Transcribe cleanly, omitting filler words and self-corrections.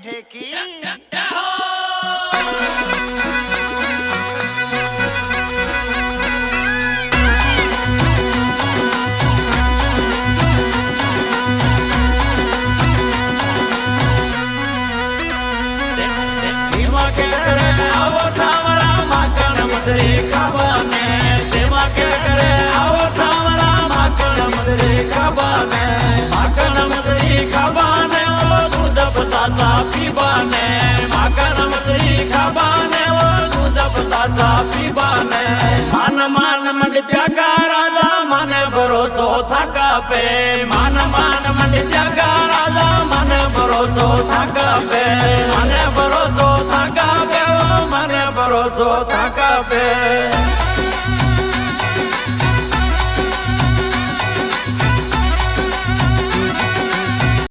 ढेकी मान मंड प्यागा राजा मन भरोसो थका पे मान मंड प्यागा राजा मन भरोसो थका पे मन भरोसो थका पे मन भरोसो थका पे